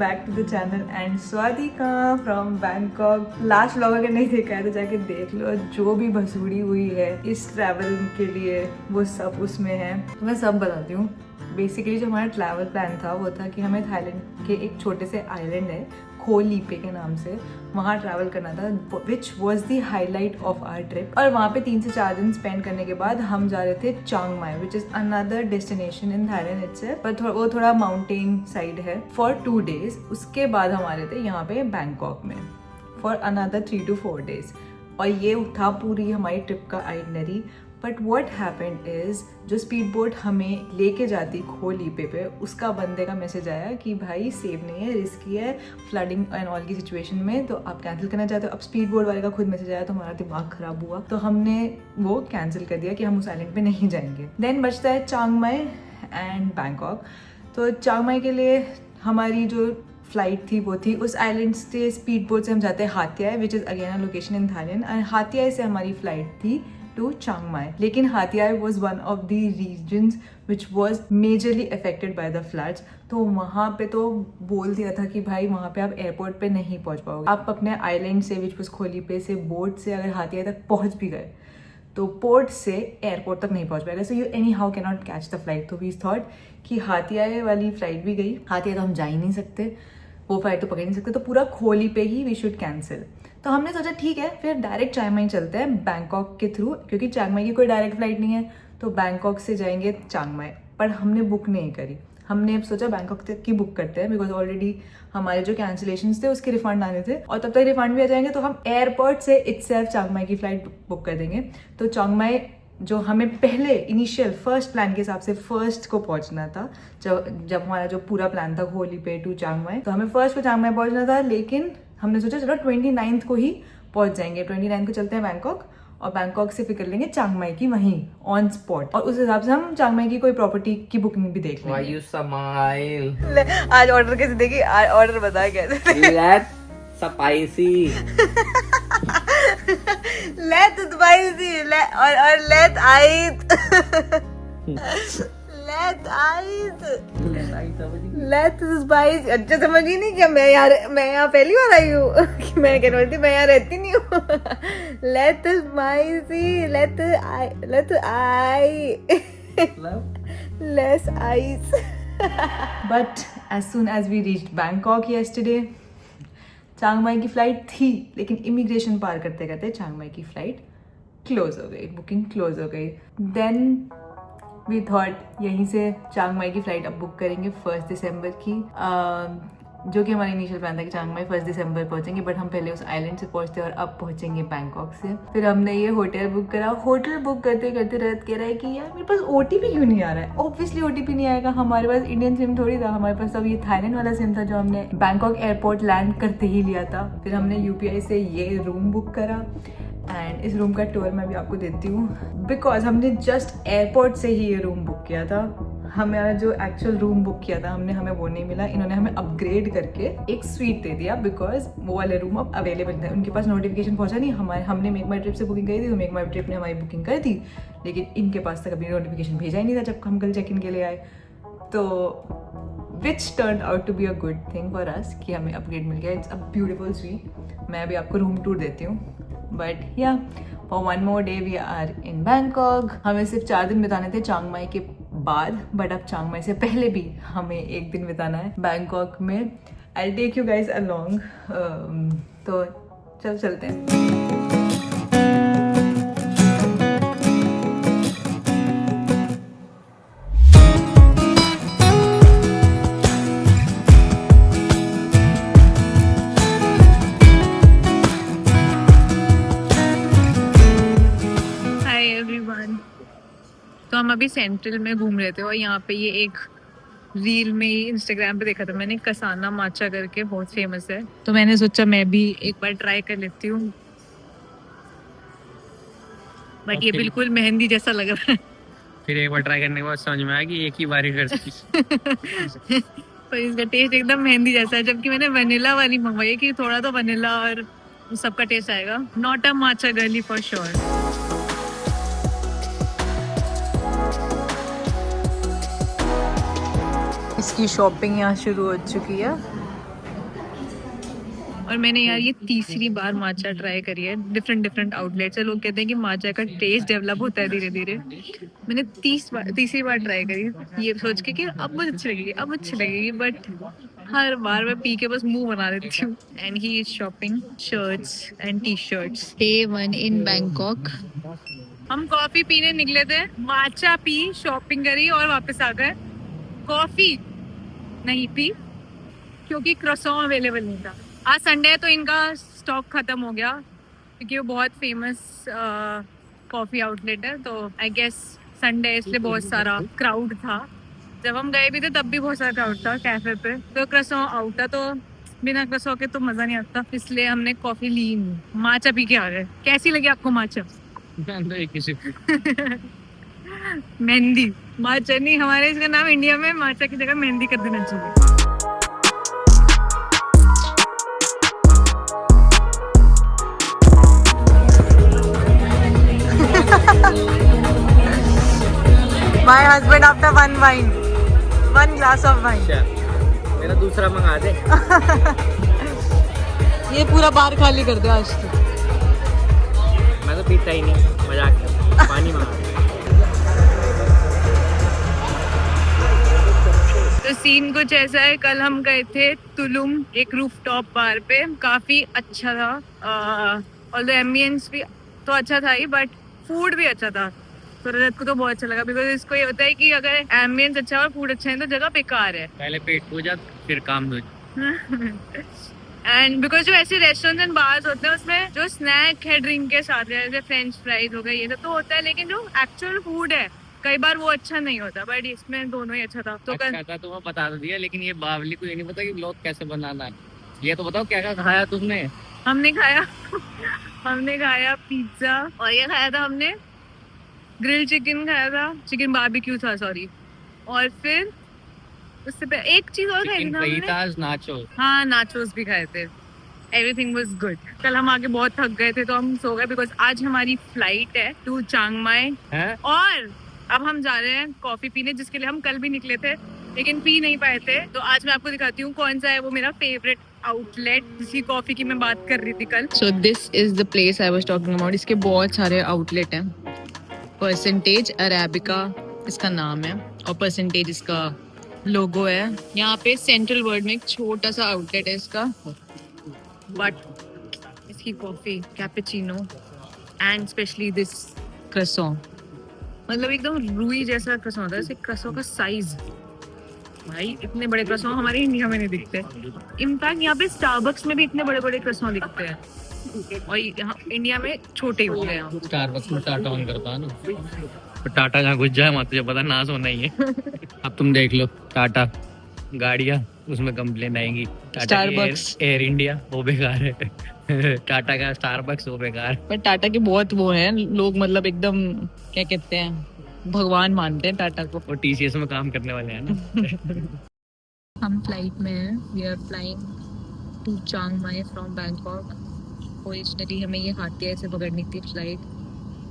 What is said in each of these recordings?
Back to the channel and Swatika from Bangkok. Last vlog अगर नहीं देखा है तो जाके देख लो, जो भी भसूड़ी हुई है इस ट्रैवल के लिए वो सब उसमें है। तो मैं सब बताती हूँ। बेसिकली जो हमारा ट्रैवल प्लान था वो था कि हमें थाईलैंड के एक छोटे से आइलैंड है खो लीपे के नाम से, वहाँ ट्रैवल करना था, which was the highlight of our trip. और वहाँ पे 3 से 4 दिन स्पेंड करने के बाद हम जा रहे थे Chiang, which is another destination in Thailand itself, पर वो थोड़ा माउंटेन साइड है, फॉर 2 days। उसके बाद हम आ रहे थे यहाँ पे बैंकॉक में फॉर अनदर 3 to 4 days। और ये था पूरी हमारी ट्रिप का itinerary. But what happened is, जो स्पीड बोट हमें लेके जाती खो लीपे पे, उसका बंदे का मैसेज आया कि भाई सेफ नहीं है, रिस्की है, फ्लडिंग एंड ऑल की सिचुएशन में, तो आप कैंसिल करना चाहते हो। अब स्पीड बोट वाले का खुद मैसेज आया तो हमारा दिमाग खराब हुआ, तो हमने वो कैंसिल कर दिया कि हम उस आइलैंड पे नहीं जाएंगे। देन बचता है चांग माई एंड बैंकॉक। तो चांग माई के लिए हमारी जो फ्लाइट थी वो थी उस आइलैंड से स्पीड बोट से हम जाते हैं Hat Yai, which is again a location in Thailand, and Hat Yai से हमारी फ्लाइट थी टू चांग माई। लेकिन Hat Yai was one of the regions which was majorly affected by the floods. तो वहाँ पे तो बोल दिया था कि भाई वहाँ पे आप एयरपोर्ट पे नहीं पहुँच पाओगे। आप अपने आइलैंड से विच वॉज खोली पे से बोट से अगर हाथियाई तक पहुँच भी गए तो पोर्ट से एयरपोर्ट तक नहीं पहुँच पाएगा, so you any how can not catch the flight. तो वी थॉट कि हाथियाई वाली फ्लाइट भी गई, हाथियाई तो हम जा ही नहीं सकते, वो फ्लाइट तो पकड़ नहीं सकते, तो पूरा खोली पे ही वी शुड कैंसिल। तो हमने सोचा ठीक है फिर डायरेक्ट चांग माई चलते हैं बैंकॉक के थ्रू, क्योंकि चांग माई की कोई डायरेक्ट फ्लाइट नहीं है, तो बैंकॉक से जाएंगे चांग माई। पर हमने बुक नहीं करी, हमने सोचा बैंकॉक तक की बुक करते हैं, बिकॉज ऑलरेडी हमारे जो कैंसिलेशंस थे उसके रिफंड आने थे, और तब तक रिफंड भी आ जाएंगे तो हम एयरपोर्ट से इटसेल्फ चांग माई की फ्लाइट बुक कर देंगे। तो चांग माई जो हमें पहले इनिशियल फर्स्ट प्लान के हिसाब से फर्स्ट को पहुंचना था, जब हमारा जो पूरा प्लान था होली पे टू चांग माई, तो हमें फर्स्ट को चांग माई पहुंचना था, लेकिन हमने सोचा चलो 29th को ही पहुंच जाएंगे। 29th को चलते हैं बैंकॉक, और बैंकॉक से फिर कर लेंगे चांग माई की वहीं ऑन स्पॉट, और उस हिसाब से हम चांग माई की कोई प्रॉपर्टी की बुकिंग भी देख लेंगे। Why you smile? आज ऑर्डर कैसे देगी, ऑर्डर बता कैसे। Let's spicy. लेट स्पाइसी और लेट आइट लेट आइट लेट स्पाइसी। अच्छा समझ ही नहीं क्या, मैं यहाँ पहली बार आई हूँ कि मैं कहने वाली थी मैं यहाँ रहती नहीं हूँ। Let spicy let I less ice. But as soon as we reached Bangkok yesterday, Chiang की फ्लाइट थी, लेकिन इमिग्रेशन पार करते करते चांग माई की फ्लाइट क्लोज हो गई, बुकिंग क्लोज हो गई। देन वी थॉट यहीं से चांग माई की फ्लाइट अब बुक करेंगे 1 दिसंबर की, जो कि हमारा इनिशियल प्लान था कि चांग माई 1 दिसंबर पहुंचेंगे, बट हम पहले उस आइलैंड से पहुंचते और अब पहुंचेंगे बैंकॉक से। फिर हमने ये होटल बुक करा, होटल बुक करते करते रात कह रहा है कि यार मेरे पास OTP क्यों नहीं आ रहा है। ऑब्वियसली OTP नहीं आएगा, हमारे पास इंडियन सिम थोड़ी था, हमारे पास अब ये थाईलैंड वाला सिम था जो हमने बैंकॉक एयरपोर्ट लैंड करते ही लिया था। फिर हमने UPI से ये रूम बुक करा, एंड इस रूम का टूर मैं भी आपको देती हूँ, बिकॉज हमने जस्ट एयरपोर्ट से ही ये रूम बुक किया था। हमारा जो एक्चुअल रूम बुक किया था हमें वो नहीं मिला, इन्होंने हमें अपग्रेड करके एक स्वीट दे दिया, बिकॉज वो वाले रूम अब अवेलेबल थे। उनके पास नोटिफिकेशन पहुंचा नहीं, हमने मेक माई ट्रिप से बुकिंग करी थी, तो मेक माई ट्रिप ने हमारी बुकिंग कर दी, लेकिन इनके पास तक अभी नोटिफिकेशन भेजा ही नहीं था जब हम कल चेक इन के लिए आए। तो which turn out to be a good thing for us कि हमें अपग्रेड मिल गया। It's a beautiful suite. मैं अभी आपको रूम टूर देती हूँ, but yeah for 1 more day we are in Bangkok. हमें सिर्फ 4 दिन बिताने थे चांग माई के बाद, बट अब चांग माई से पहले भी हमें 1 दिन बिताना है बैंकॉक में। I take you guys along, तो चलते हैं। तो हम अभी सेंट्रल में घूम रहे थे, और यहाँ पे ये एक रील में ही इंस्टाग्राम पे देखा था मैंने, कसाना माचा करके, बहुत फेमस है, तो मैंने सोचा मैं भी एक बार ट्राई कर लेती हूँ। बट ये बिल्कुल मेहंदी जैसा लग रहा है। फिर एक बार ट्राई करने के बाद समझ में आया कि एक ही बार ही कर सकती। पर इसका टेस्ट एकदम मेहंदी जैसा है, जबकि मैंने वनीला वाली मंगवाई कि थोड़ा तो वनीला और सबका टेस्ट आएगा। Not a matcha girly for sure. इसकी शॉपिंग यहाँ शुरू हो चुकी है, और मैंने यार ये तीसरी बार माचा ट्राई करी है डिफरेंट आउटलेट से। लोग कहते हैं कि माचा का टेस्ट डेवलप होता है धीरे धीरे। मैंने तीसरी बार ट्राई करी ये सोच के कि अब मुझे अच्छी लगेगी बट हर बार मैं पी के बस मुंह बना देती हूँ। And he is shopping shirts and T shirts. Day 1 in Bangkok. हम कॉफी पीने निकले थे, माचा पी, शॉपिंग करी और वापस आ गए। कॉफी नहीं पी क्योंकि क्रॉसॉन अवेलेबल नहीं था। आज संडे है तो इनका स्टॉक खत्म हो गया क्योंकि वो बहुत फेमस कॉफी आउटलेट है। तो आई गेस संडे इसलिए बहुत सारा क्राउड था। जब हम गए भी थे तब भी बहुत सारा क्राउड था कैफे पे। तो क्रॉसॉन आउट था, तो बिना क्रॉसॉन के तो मजा नहीं आता, इसलिए हमने कॉफी ली नहीं, माचा पी के आ गए। कैसी लगी आपको माचा? मेहंदी माचा नहीं, हमारे इसका नाम इंडिया में माचा की जगह मेहंदी कर देना चाहिए। My husband after one glass of wine. मेरा दूसरा मंगा दे। ये पूरा बार खाली कर दे आज तो। मैं तो पीता ही नहीं, मजाक कर, पानी मंगा। तो सीन कुछ ऐसा है, कल हम गए थे तुलुम एक रूफटॉप बार पे, काफी अच्छा था। और एम्बियंस भी तो अच्छा था ही बट फूड भी अच्छा था। तो रजत को तो बहुत अच्छा लगा बिकॉज इसको ये होता है कि अगर एम्बियंस अच्छा और फूड अच्छा है तो जगह बेकार है। पहले पेट पूजा फिर काम दो। एंड बिकॉज जो ऐसे रेस्टोरेंट्स एंड बार्स होते हैं उसमें जो स्नैक है ड्रिंक के साथ, जैसे फ्रेंच फ्राइज हो गए ये सब तो होता है, लेकिन जो एक्चुअल फूड है कई बार वो अच्छा नहीं होता। बट इसमें दोनों ही अच्छा था। तो अच्छा था तो मैं बता तो दिया, लेकिन ये बावली को ये नहीं पता कि ब्लॉग कैसे बनाना है। ये तो बताओ क्या क्या खाया तुमने? हमने खाया पिज्जा और ये खाया था हमने ग्रिल चिकन खाया था, चिकन बारबेक्यू था सॉरी। और फिर उससे पहले एक चीज और खाई थी ना हमने। नाचो। हाँ नाचोस भी खाए थे। Everything was good. कल हम आके बहुत थक गए थे तो हम सो गए बिकॉज आज हमारी फ्लाइट है टू चांग माई। और अब हम जा रहे हैं कॉफी पीने, जिसके लिए हम कल भी निकले थे लेकिन पी नहीं पाए थे। तो आज मैं आपको दिखाती हूँ कौन सा है वो मेरा फेवरेट आउटलेट जिसकी कॉफी की मैं बात कर रही थी कल। So this is the place I was talking about. इसके बहुत सारे आउटलेट हैं। परसेंटेज अरेबिका इसका नाम है और परसेंटेज इसका लोगो है। यहाँ पे सेंट्रल वर्ल्ड में एक छोटा सा आउटलेट है इसका, बट इसकी coffee cappuccino and specially this croissant, मतलब एकदम रुई जैसा क्रॉसॉन होता है। इस क्रॉसॉन का साइज भाई इतने बड़े क्रॉसॉन हमारे इंडिया में नहीं दिखते। इनफैक्ट यहाँ पे स्टारबक्स में भी इतने बड़े बड़े क्रॉसॉन दिखते हैं और यहाँ इंडिया में छोटे ही होते हैं। स्टारबक्स में टाटा ऑन करता है ना, तो टाटा जहाँ घुस जाए वहाँ तुझे पता नाश होना ही है। अब तुम देख लो टाटा गाड़ियाँ, उसमें कंप्लेन आएंगी। स्टारबक्स एयर इंडिया वो बेकार है। टाटा का स्टारबक्स वो बेकार। पर टाटा के बहुत वो हैं लोग, मतलब एकदम क्या कहते हैं भगवान मानते हैं टाटा को। और टीसीएस में काम करने वाले हैं ना। हम फ्लाइट में हैं, we are flying to Chang Mai from Bangkok. Originally हमें ये हाथिया से पकड़नी थी फ्लाइट,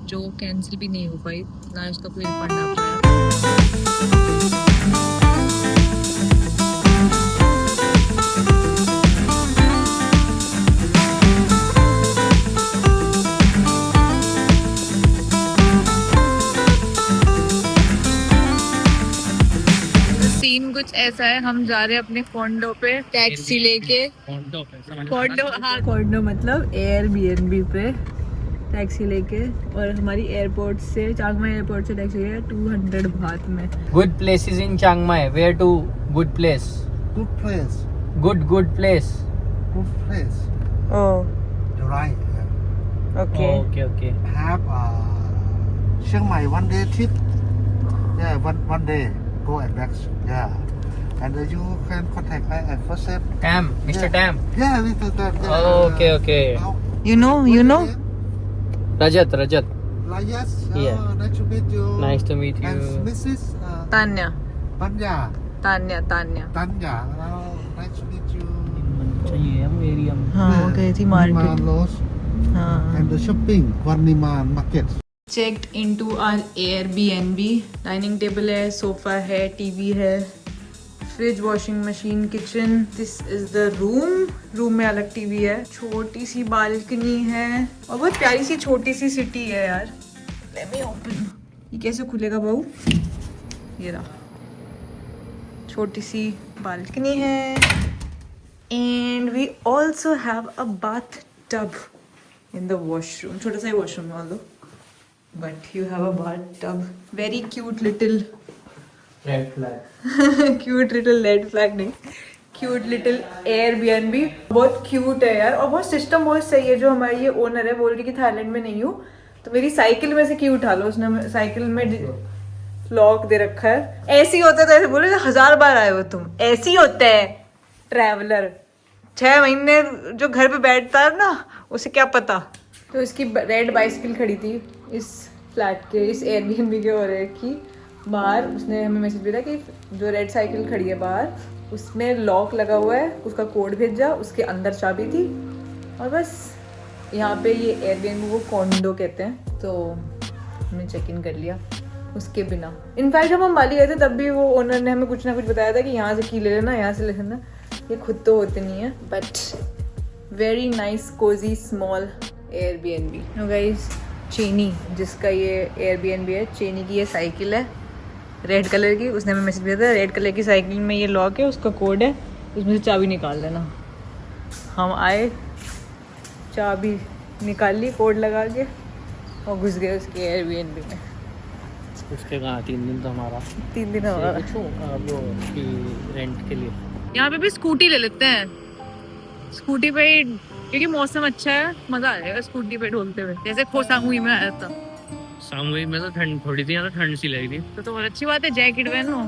जो कैंसिल भी नहीं हो पाई, ना उसका कोई रिफंड आ पाया। सीन कुछ ऐसा है, हम जा रहे हैं अपने कॉन्डो पे टैक्सी लेके। कॉन्डो हाँ कॉन्डो मतलब एयरबीएनबी पे टैक्सी लेके, और हमारी एयरपोर्ट से चांग माई एयरपोर्ट से टैक्सी है 200 बात में। Good places in Chiang Mai, where to good place? Good place. Good place. Good place. Oh You're right. Okay okay Have Chiang Mai one day trip. Yeah, one day go and back. Yeah. And you can contact me at first step. Time, mister time. Yeah, Mr. Tam. Okay. you know Rajat. Yes. Yeah. Nice to meet you. Nice to meet you. And Mrs. Tanya Tanya. Tanya Tanya Tanya. Nice to meet you. चाहिए हम area में। हाँ गई थी market. Niman Loss हाँ and the shopping Warniman Market. Checked into our Airbnb. Dining table है, sofa है, TV है, fridge, washing machine, kitchen. This is the room में अलग टीवी है, छोटी सी बालकनी है और बहुत प्यारी सी छोटी सी सिटी है यार। Let me open. ये कैसे खुलेगा बहू? ये रहा, छोटी सी बालकनी है। And we also have a bath tub in the washroom. छोटा सा ही वॉशरूम है although, but you have a bath tub. Very cute little red flag. Cute little red flag नहीं, क्यूट लिटिल एयरबीएनबी। बहुत cute है यार, और बहुत सिस्टम बहुत सही है। जो हमारी ये ओनर है बोल रही कि थाईलैंड में नहीं हूँ तो मेरी साइकिल में से की उठा लो। उसने साइकिल में लॉक दे रखा है। ऐसे ही होता है तो ऐसे बोले 1000 बार आए हो तुम। ऐसे ही होता है ट्रैवलर। 6 महीने जो घर पे बैठता है ना, उसे क्या पता। तो इसकी रेड बाइसिकल खड़ी थी इस फ्लैट के, इस एयरबीएनबी के ओनर की बाहर। उसने हमें मैसेज भेजा कि जो रेड साइकिल खड़ी है बाहर उसमें लॉक लगा हुआ है, उसका कोड भेजा, उसके अंदर चाबी थी। और बस यहाँ पे ये एयरबीएनबी वो कॉन्डो कहते हैं, तो हमने चेक इन कर लिया उसके बिना। इनफैक्ट जब हम बाली गए थे तब भी वो ओनर ने हमें कुछ ना कुछ बताया था कि यहाँ से की ले लेना, यहाँ से ले लेना। ये खुद तो होते नहीं है, but very nice cozy small Airbnb. Guys, चेनी जिसका ये एयरबीएनबी है, चेनी की ये साइकिल है रेड कलर की। उसने हमें मैसेज भेजा था, रेड कलर की साइकिल में ये लॉक है, उसका कोड है, उसमें से चाबी निकाल देना। हम आए, चाबी निकाल ली कोड लगा के और घुस गए उसके एयरबीएनबी में। उसके कहाँ 3 दिन तो हमारा 3 दिन हमारा वो रेंट के लिए। यहाँ पे भी स्कूटी ले लेते हैं। स्कूटी पे ही, क्योंकि मौसम अच्छा है, मजा आ जाएगा स्कूटी पे ढोलते हुए, जैसे खोसामुई में आया था। सामुई में तो ठंड थोड़ी थी, यहाँ तो ठंड सी लग रही। तो बहुत अच्छी बात है, जैकेट पहनो,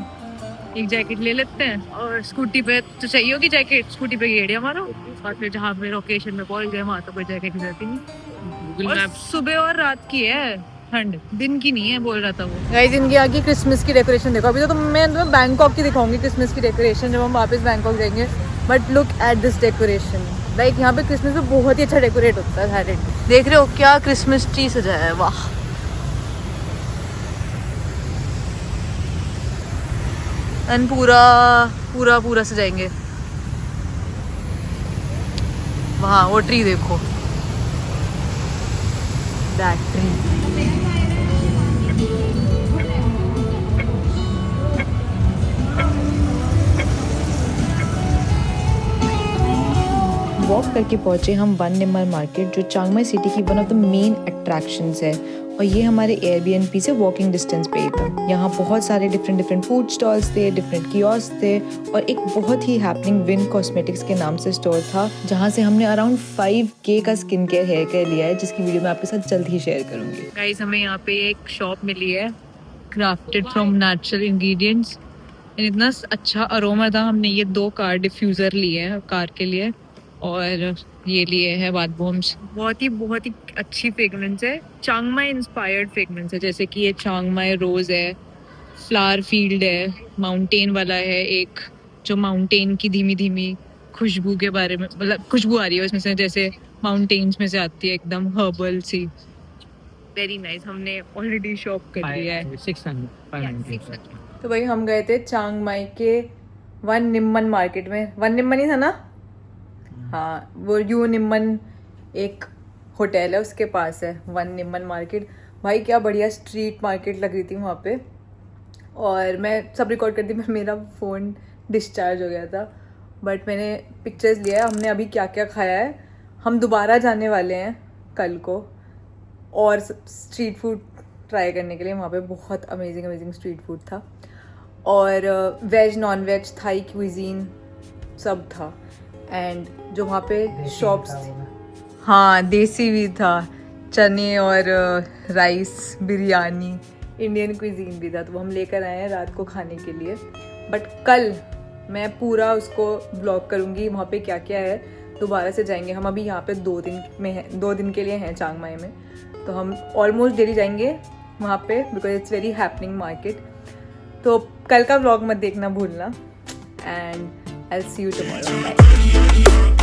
एक जैकेट ले लेते हैं। और स्कूटी पे तो चाहिए होगी जैकेट, स्कूटी पे गेड़िया मारो और फिर जहाँ पे लोकेशन में पहुंच गए वहाँ तो कोई जैकेट नहीं रहती। गूगल और मैप सुबह और रात की है ठंड, दिन की नहीं है बोल रहा था वो। गाइस, इनकी आगे क्रिसमस की डेकोरेशन देखो। अभी तो मैं तुम्हें बैंकॉक की दिखाऊंगी क्रिसमस की डेकोरेशन जब हम वापस बैंकॉक जाएंगे। But look at this decoration. Like यहाँ पे क्रिसमस में बहुत ही अच्छा डेकोरेट होता है थाईलैंड। देख रहे हो क्या क्रिसमस ट्री सजाया है, वाह। एंड पूरा सजाएंगे। वहाँ वो ट्री देखो, दैट ट्री। वॉक करके पहुंचे हम वन निम्मन मार्केट, जो चिंग माई सिटी की one of the main attractions है। और ये हमारे एयरबीएनबी से वॉकिंग डिस्टेंस पे ही था। यहाँ बहुत सारे डिफरेंट फूड स्टॉल्स थे, डिफरेंट कियोस्क थे, और एक बहुत ही हैपनिंग विन कॉस्मेटिक्स के नाम से स्टोर था, जहाँ से हमने अराउंड 5K का स्किन केयर हेयर केयर लिया है, जिसकी वीडियो मैं आपके साथ जल्द ही शेयर करूंगी। गाइस, हमें यहाँ पे एक शॉप मिली है, क्राफ्टेड फ्रॉम नेचुरल इंग्रेडिएंट्स। इतना अच्छा अरोमा था। हमने ये 2 कार डिफ्यूज़र लिए हैं कार के लिए, और ये लिए हैं बाथ बॉम्ब्स। बहुत ही अच्छी फ्रेगरेंस है, चिंग माई इंस्पायर्ड फ्रेगरेंस है। जैसे कि ये चिंग माई रोज है, फ्लावर फील्ड है, माउंटेन वाला है एक, जो माउंटेन की धीमी धीमी खुशबू के बारे में, मतलब खुशबू आ रही है उसमें से, जैसे माउंटेन्स में से आती है, एकदम हर्बल सी। Very nice. हमने ऑलरेडी शॉप कर लिया है। 600 तो भाई हम गए थे चिंग माई के वन निम्मन मार्केट में। वन निम्मन ही था ना? हाँ, वो यू निम्मन एक होटल है उसके पास है वन निम्मन मार्केट। भाई क्या बढ़िया स्ट्रीट मार्केट लग रही थी वहाँ पे। और मैं सब रिकॉर्ड करती, मेरा फ़ोन डिस्चार्ज हो गया था, बट मैंने पिक्चर्स लिया है। हमने अभी क्या क्या खाया है। हम दोबारा जाने वाले हैं कल को और स्ट्रीट फूड ट्राई करने के लिए। वहाँ पे बहुत अमेजिंग स्ट्रीट फूड था, और veg non veg Thai cuisine सब था। एंड जो वहाँ पे शॉप्स थी, हाँ देसी भी था, चने और राइस, बिरयानी, इंडियन क्विजीन भी था। तो वो हम लेकर आए हैं रात को खाने के लिए। बट कल मैं पूरा उसको ब्लॉग करूँगी वहाँ पे क्या क्या है। दोबारा से जाएंगे हम। अभी यहाँ पे 2 दिन में है, 2 दिन के लिए हैं चिंग माई में, तो हम ऑलमोस्ट डेली जाएंगे वहाँ पे, because it's very happening market. तो कल का ब्लॉग मत देखना भूलना, and I will see you tomorrow.